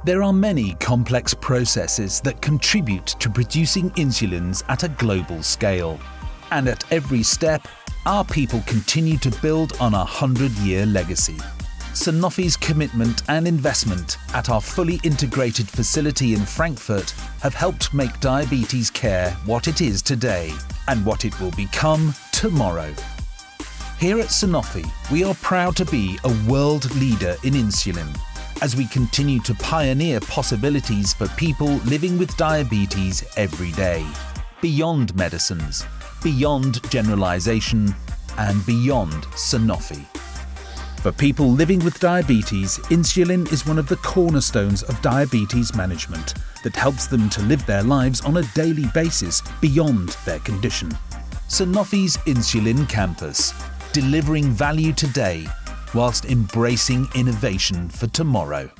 There are many complex processes that contribute to producing insulins at a global scale. And at every step, our people continue to build on our 100-year legacy. Sanofi's commitment and investment at our fully integrated facility in Frankfurt have helped make diabetes care what it is today and what it will become tomorrow. Here at Sanofi, we are proud to be a world leader in insulin as we continue to pioneer possibilities for people living with diabetes every day, beyond medicines, beyond generalization, and beyond Sanofi. For people living with diabetes, insulin is one of the cornerstones of diabetes management that helps them to live their lives on a daily basis beyond their condition. Sanofi's Insulin Campus, delivering value today whilst embracing innovation for tomorrow.